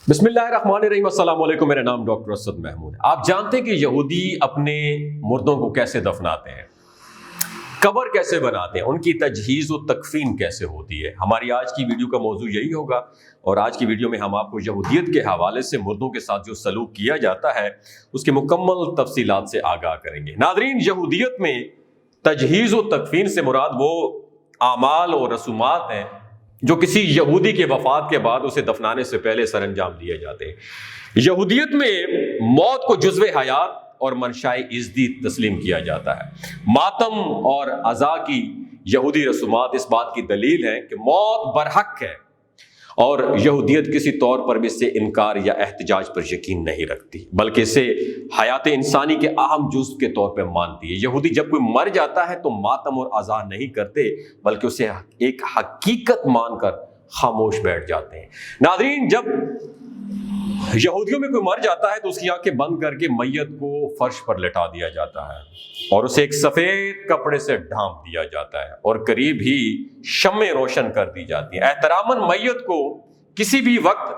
بسم اللہ الرحمن الرحیم۔ السلام علیکم، میرا نام ڈاکٹر اسد محمود ہے۔ آپ جانتے ہیں کہ یہودی اپنے مردوں کو کیسے دفناتے ہیں، قبر کیسے بناتے ہیں، ان کی تجہیز و تکفین کیسے ہوتی ہے۔ ہماری آج کی ویڈیو کا موضوع یہی ہوگا، اور آج کی ویڈیو میں ہم آپ کو یہودیت کے حوالے سے مردوں کے ساتھ جو سلوک کیا جاتا ہے اس کی مکمل تفصیلات سے آگاہ کریں گے۔ ناظرین، یہودیت میں تجہیز و تکفین سے مراد وہ اعمال اور رسومات ہیں جو کسی یہودی کے وفات کے بعد اسے دفنانے سے پہلے سر انجام دیے جاتے ہیں۔ یہودیت میں موت کو جزو حیات اور منشائے ازدی تسلیم کیا جاتا ہے۔ ماتم اور عزا کی یہودی رسومات اس بات کی دلیل ہے کہ موت برحق ہے، اور یہودیت کسی طور پر بھی اس سے انکار یا احتجاج پر یقین نہیں رکھتی، بلکہ اسے حیات انسانی کے اہم جزو کے طور پہ مانتی ہے۔ یہودی جب کوئی مر جاتا ہے تو ماتم اور عزا نہیں کرتے، بلکہ اسے ایک حقیقت مان کر خاموش بیٹھ جاتے ہیں۔ ناظرین، جب یہودیوں میں کوئی مر جاتا ہے تو اس کی آنکھیں بند کر کے میت کو فرش پر لٹا دیا جاتا ہے اور اسے ایک سفید کپڑے سے ڈھانپ دیا جاتا ہے اور قریب ہی شمع روشن کر دی جاتی ہے۔ احتراماً میت کو کسی بھی وقت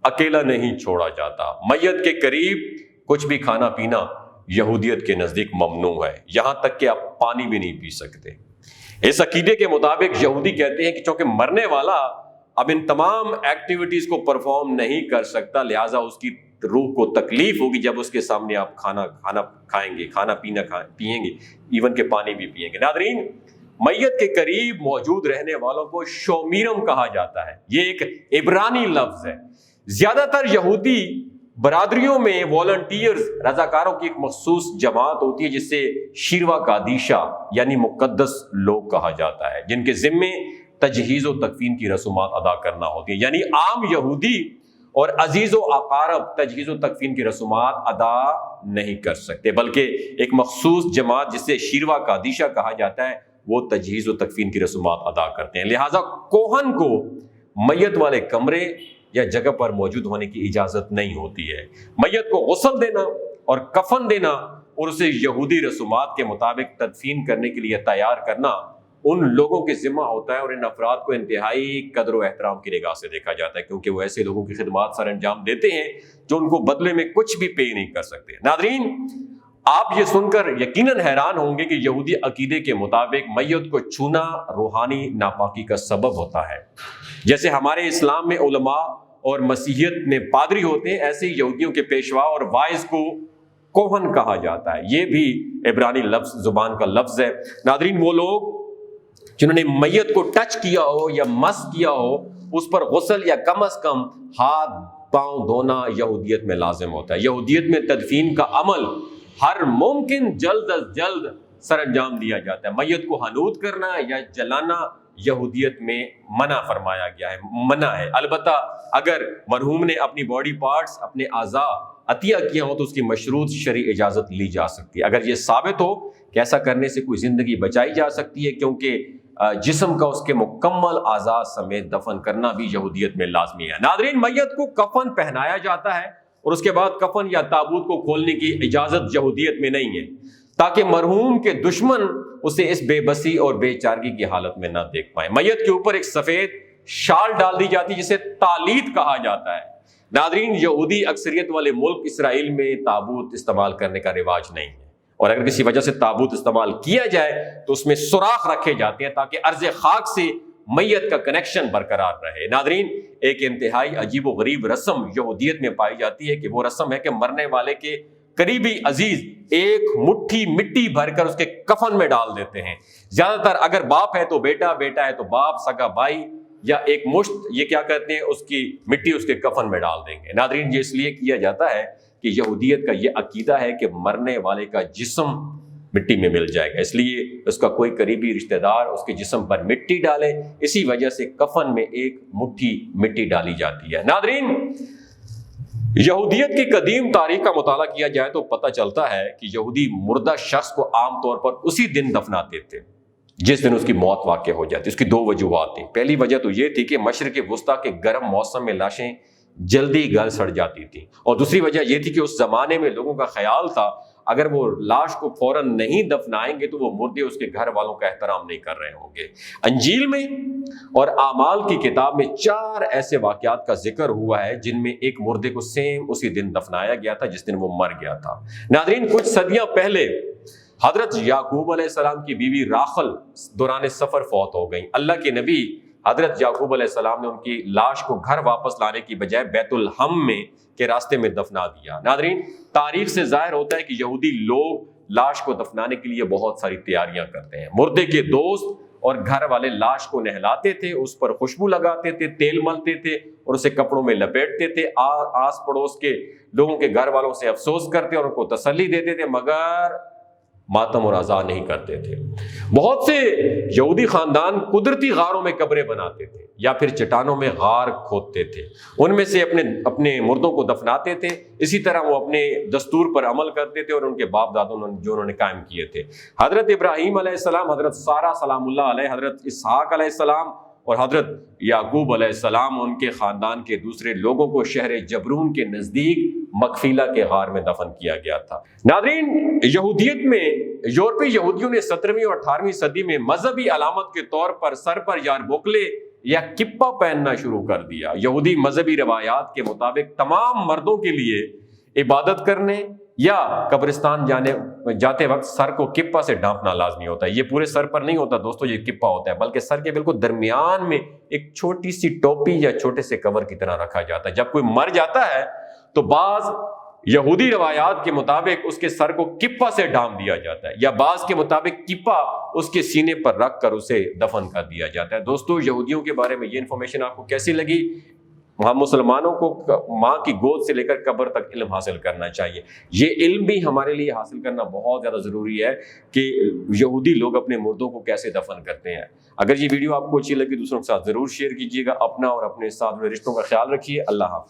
اکیلا نہیں چھوڑا جاتا۔ میت کے قریب کچھ بھی کھانا پینا یہودیت کے نزدیک ممنوع ہے، یہاں تک کہ آپ پانی بھی نہیں پی سکتے۔ اس عقیدے کے مطابق یہودی کہتے ہیں کہ چونکہ مرنے والا اب ان تمام ایکٹیویٹیز کو پرفارم نہیں کر سکتا، لہٰذا اس کی روح کو تکلیف ہوگی جب اس کے سامنے آپ کھانا کھائیں گے، کھانا پیئیں گے، ایون کہ پانی بھی پیئیں گے۔ ناظرین، میت کے قریب موجود رہنے والوں کو شومیرم کہا جاتا ہے۔ یہ ایک عبرانی لفظ ہے۔ زیادہ تر یہودی برادریوں میں والنٹیئرز، رضاکاروں کی ایک مخصوص جماعت ہوتی ہے جسے شیروا قادیشہ یعنی مقدس لوگ کہا جاتا ہے، جن کے ذمے تجہیز و تکفین کی رسومات ادا کرنا ہوتی ہے۔ یعنی عام یہودی اور عزیز و اقارب تجہیز و تکفین کی رسومات ادا نہیں کر سکتے، بلکہ ایک مخصوص جماعت جسے شیروا قادیشہ کہا جاتا ہے وہ تجہیز و تکفین کی رسومات ادا کرتے ہیں۔ لہٰذا کوہن کو میت والے کمرے یا جگہ پر موجود ہونے کی اجازت نہیں ہوتی ہے۔ میت کو غسل دینا اور کفن دینا اور اسے یہودی رسومات کے مطابق تدفین کرنے کے لیے تیار کرنا ان لوگوں کے ذمہ ہوتا ہے، اور ان افراد کو انتہائی قدر و احترام کی نگاہ سے دیکھا جاتا ہے، کیونکہ وہ ایسے لوگوں کی خدمات سر انجام دیتے ہیں جو ان کو بدلے میں کچھ بھی پے نہیں کر سکتے۔ ناظرین، آپ یہ سن کر یقیناً حیران ہوں گے کہ یہودی عقیدے کے مطابق میت کو چھونا روحانی ناپاکی کا سبب ہوتا ہے۔ جیسے ہمارے اسلام میں علماء اور مسیحیت میں پادری ہوتے ہیں، ایسے ہی یہودیوں کے پیشوا اور واعظ کو کوہن کہا جاتا ہے۔ یہ بھی عبرانی لفظ، زبان کا لفظ ہے۔ ناظرین، وہ لوگ جنہوں نے میت کو ٹچ کیا ہو یا مس کیا ہو، اس پر غسل یا کم از کم ہاتھ پاؤں دھونا یہودیت میں لازم ہوتا ہے۔ یہودیت میں تدفین کا عمل ہر ممکن جلد از جلد سر انجام دیا جاتا ہے۔ میت کو حنوط کرنا یا جلانا یہودیت میں منع فرمایا گیا ہے، منع ہے۔ البتہ اگر مرحوم نے اپنی باڈی پارٹس، اپنے اعضاء عطیہ کیا ہو تو اس کی مشروط شرعی اجازت لی جا سکتی ہے، اگر یہ ثابت ہو کہ ایسا کرنے سے کوئی زندگی بچائی جا سکتی ہے، کیونکہ جسم کا اس کے مکمل اعضاء سمیت دفن کرنا بھی یہودیت میں لازمی ہے۔ ناظرین، میت کو کفن پہنایا جاتا ہے اور اس کے بعد کفن یا تابوت کو کھولنے کی اجازت یہودیت میں نہیں ہے، تاکہ مرحوم کے دشمن اسے اس بے بسی اور بے چارگی کی حالت میں نہ دیکھ پائیں۔ میت کے اوپر ایک سفید شال ڈال دی جاتی ہے جسے تالیت کہا جاتا ہے۔ ناظرین، یہودی اکثریت والے ملک اسرائیل میں تابوت استعمال کرنے کا رواج نہیں ہے، اور اگر کسی وجہ سے تابوت استعمال کیا جائے تو اس میں سوراخ رکھے جاتے ہیں تاکہ ارض خاک سے میت کا کنیکشن برقرار رہے۔ ناظرین، ایک انتہائی عجیب و غریب رسم یہودیت میں پائی جاتی ہے کہ وہ رسم ہے کہ مرنے والے کے قریبی عزیز ایک مٹھی مٹی بھر کر اس کے کفن میں ڈال دیتے ہیں۔ زیادہ تر اگر باپ ہے تو بیٹا، بیٹا ہے تو باپ، سگا بھائی یا ایک مشت، یہ کیا کہتے ہیں، اس کی مٹی اس کے کفن میں ڈال دیں گے۔ ناظرین، یہ اس لیے کیا جاتا ہے کہ یہودیت کا یہ عقیدہ ہے کہ مرنے والے کا جسم مٹی میں مل جائے گا، اس لیے اس کا کوئی قریبی رشتہ دار اس کے جسم پر مٹی ڈالے، اسی وجہ سے کفن میں ایک مٹھی مٹی ڈالی جاتی ہے۔ ناظرین، یہودیت کی قدیم تاریخ کا مطالعہ کیا جائے تو پتہ چلتا ہے کہ یہودی مردہ شخص کو عام طور پر اسی دن دفناتے تھے جس دن اس کی موت واقع ہو جاتی۔ اس کی دو وجوہات تھیں۔ پہلی وجہ تو یہ تھی کہ مشرق وسطیٰ کے گرم موسم میں لاشیں جلدی گل سڑ جاتی تھیں، اور دوسری وجہ یہ تھی کہ اس زمانے میں لوگوں کا خیال تھا اگر وہ لاش کو فوراً نہیں دفنائیں گے تو وہ مردے اس کے گھر والوں کا احترام نہیں کر رہے ہوں گے۔ انجیل میں اور اعمال کی کتاب میں 4 ایسے واقعات کا ذکر ہوا ہے جن میں ایک مردے کو سیم اسی دن دفنایا گیا تھا جس دن وہ مر گیا تھا۔ ناظرین، کچھ صدیاں پہلے حضرت یعقوب علیہ السلام کی بیوی راخل دوران سفر فوت ہو گئیں۔ اللہ کے نبی حضرت یعقوب علیہ السلام نے ان کی لاش کو گھر واپس لانے کی بجائے بیت الحم میں کے راستے میں دفنا دیا۔ ناظرین، تاریخ سے ظاہر ہوتا ہے کہ یہودی لوگ لاش کو دفنانے کے لیے بہت ساری تیاریاں کرتے ہیں۔ مردے کے دوست اور گھر والے لاش کو نہلاتے تھے، اس پر خوشبو لگاتے تھے، تیل ملتے تھے اور اسے کپڑوں میں لپیٹتے تھے۔ آس پڑوس کے لوگوں کے گھر والوں سے افسوس کرتے اور ان کو تسلی دیتے تھے، مگر ماتم اور عزا نہیں کرتے تھے۔ بہت سے یہودی خاندان قدرتی غاروں میں قبریں بناتے تھے یا پھر چٹانوں میں غار کھودتے تھے، ان میں سے اپنے مردوں کو دفناتے تھے۔ اسی طرح وہ اپنے دستور پر عمل کرتے تھے اور ان کے باپ دادوں جو انہوں نے قائم کیے تھے۔ حضرت ابراہیم علیہ السلام، حضرت سارہ سلام اللہ علیہ، حضرت اسحاق علیہ السلام اور حضرت یعقوب علیہ السلام ان کے خاندان کے دوسرے لوگوں کو شہر جبرون کے نزدیک مقفیلہ کے غار میں دفن کیا گیا تھا۔ ناظرین، یہودیت میں یورپی یہودیوں نے 17ویں اور 18ویں صدی میں مذہبی علامت کے طور پر سر پر یاربوکلے یا کپا پہننا شروع کر دیا۔ یہودی مذہبی روایات کے مطابق تمام مردوں کے لیے عبادت کرنے یا قبرستان جاتے وقت سر کو کپا سے ڈھانپنا لازمی ہوتا ہے۔ یہ پورے سر پر نہیں ہوتا دوستو، یہ کپا ہوتا ہے، بلکہ سر کے بالکل درمیان میں ایک چھوٹی سی ٹوپی یا چھوٹے سے کور کی طرح رکھا جاتا ہے۔ جب کوئی مر جاتا ہے تو بعض یہودی روایات کے مطابق اس کے سر کو کپا سے ڈھانپ دیا جاتا ہے، یا بعض کے مطابق کپا اس کے سینے پر رکھ کر اسے دفن کر دیا جاتا ہے۔ دوستو، یہودیوں کے بارے میں یہ انفارمیشن آپ کو کیسی لگی؟ ہم مسلمانوں کو ماں کی گود سے لے کر قبر تک علم حاصل کرنا چاہیے۔ یہ علم بھی ہمارے لیے حاصل کرنا بہت زیادہ ضروری ہے کہ یہودی لوگ اپنے مردوں کو کیسے دفن کرتے ہیں۔ اگر یہ ویڈیو آپ کو اچھی لگی دوسروں کے ساتھ ضرور شیئر کیجیے گا۔ اپنا اور اپنے ساتھ رشتوں کا خیال رکھیے۔ اللہ حافظ۔